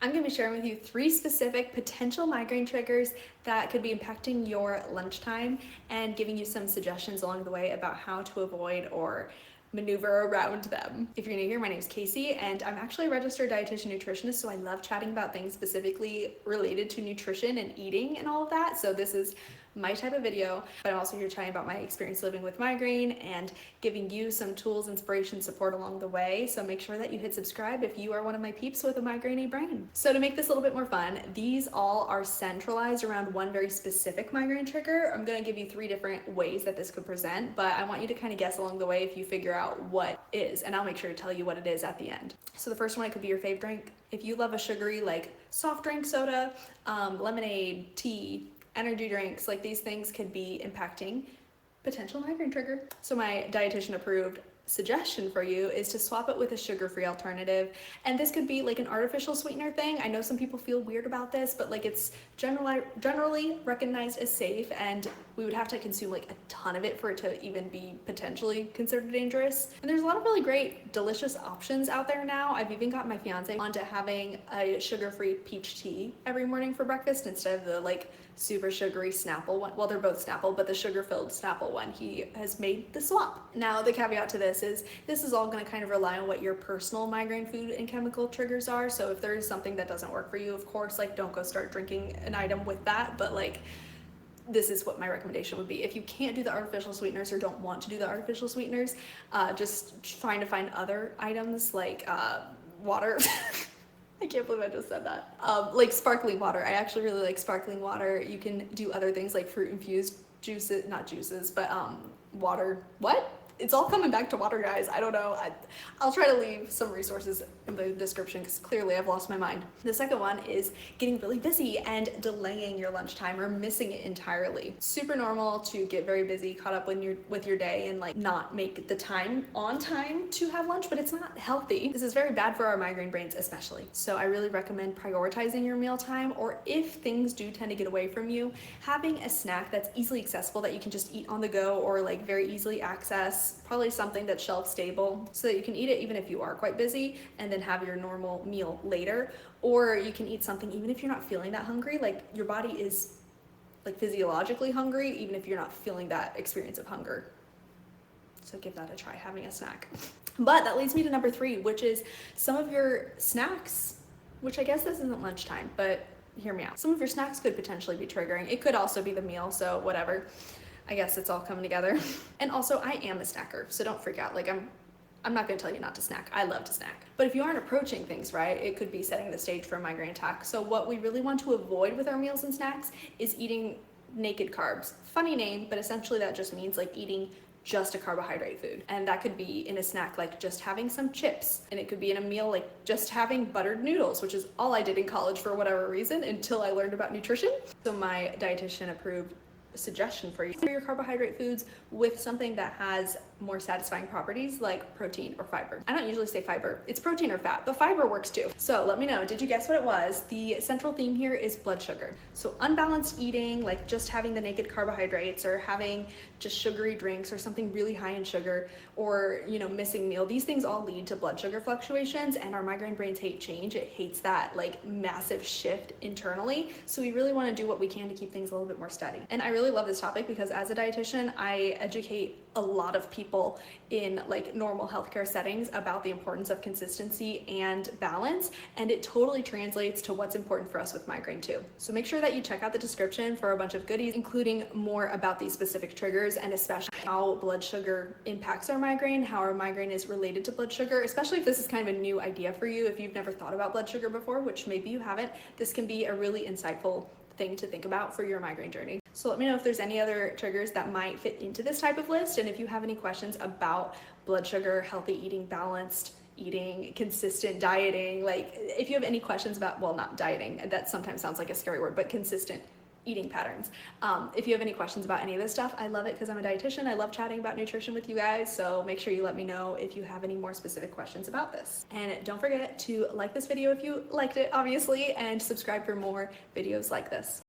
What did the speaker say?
I'm going to be sharing with you 3 specific potential migraine triggers that could be impacting your lunchtime and giving you some suggestions along the way about how to avoid or maneuver around them. If you're new here, my name is Casey and I'm actually a registered dietitian nutritionist, so I love chatting about things specifically related to nutrition and eating and all of that. So this is my type of video, but I'm also here chatting about my experience living with migraine and giving you some tools, inspiration, support along the way. So make sure that you hit subscribe if you are one of my peeps with a migraine brain. So to make this a little bit more fun, these all are centralized around one very specific migraine trigger. I'm gonna give you 3 different ways that this could present, but I want you to kind of guess along the way if you figure out what is, and I'll make sure to tell you what it is at the end. So the first one, it could be your fave drink. If you love a sugary like soft drink, soda, lemonade, tea, energy drinks, like these things could be impacting potential migraine trigger. So my dietitian approved suggestion for you is to swap it with a sugar-free alternative, and this could be like an artificial sweetener thing. I know some people feel weird about this, but like it's generally recognized as safe, and we would have to consume like a ton of it for it to even be potentially considered dangerous. And there's a lot of really great delicious options out there now. I've even got my fiance onto having a sugar-free peach tea every morning for breakfast instead of the like super sugary Snapple one. Well, they're both Snapple, but the sugar-filled Snapple one, he has made the swap. Now, the caveat to this is all going to kind of rely on what your personal migraine food and chemical triggers are. So if there is something that doesn't work for you, of course, like don't go start drinking an item with that, but like this is what my recommendation would be. If you can't do the artificial sweeteners or don't want to do the artificial sweeteners, just trying to find other items like water. I can't believe I just said that. Like sparkling water. I actually really like sparkling water. You can do other things like fruit infused juices, not juices, but water. What? It's all coming back to water, guys. I don't know. I'll try to leave some resources in the description because clearly I've lost my mind. The second one is getting really busy and delaying your lunchtime or missing it entirely. Super normal to get very busy, caught up with your day and like not make the time on time to have lunch, but it's not healthy. This is very bad for our migraine brains especially. So I really recommend prioritizing your meal time, or if things do tend to get away from you, having a snack that's easily accessible that you can just eat on the go or like very easily access. Probably something that's shelf stable so that you can eat it even if you are quite busy and then have your normal meal later. Or you can eat something even if you're not feeling that hungry, like your body is like physiologically hungry even if you're not feeling that experience of hunger. So give that a try, having a snack. But that leads me to number 3, which is some of your snacks, which I guess this isn't lunchtime, but hear me out. Some of your snacks could potentially be triggering. It could also be the meal, so whatever. I guess it's all coming together. And also I am a snacker, so don't freak out. Like I'm not gonna tell you not to snack. I love to snack. But if you aren't approaching things right, it could be setting the stage for a migraine attack. So what we really want to avoid with our meals and snacks is eating naked carbs. Funny name, but essentially that just means like eating just a carbohydrate food. And that could be in a snack like just having some chips, and it could be in a meal like just having buttered noodles, which is all I did in college for whatever reason until I learned about nutrition. So my dietitian approved suggestion for you for your carbohydrate foods with something that has more satisfying properties like protein or fiber. I don't usually say fiber, it's protein or fat, but fiber works too. So let me know, did you guess what it was? The central theme here is blood sugar. So unbalanced eating, like just having the naked carbohydrates or having just sugary drinks or something really high in sugar, or missing meal, these things all lead to blood sugar fluctuations, and our migraine brains hate change. It hates that like massive shift internally. So we really want to do what we can to keep things a little bit more steady. And I really love this topic because as a dietitian, I educate a lot of people in like normal healthcare settings about the importance of consistency and balance, and it totally translates to what's important for us with migraine too. So make sure that you check out the description for a bunch of goodies, including more about these specific triggers and especially how blood sugar impacts our migraine, how our migraine is related to blood sugar, especially if this is kind of a new idea for you. If you've never thought about blood sugar before, which maybe you haven't, this can be a really insightful thing to think about for your migraine journey. So let me know if there's any other triggers that might fit into this type of list, and if you have any questions about blood sugar, healthy eating, balanced eating, consistent dieting, like if you have any questions about, well, not dieting, that sometimes sounds like a scary word, but consistent eating patterns. If you have any questions about any of this stuff, I love it because I'm a dietitian. I love chatting about nutrition with you guys, so make sure you let me know if you have any more specific questions about this. And don't forget to like this video if you liked it, obviously, and subscribe for more videos like this.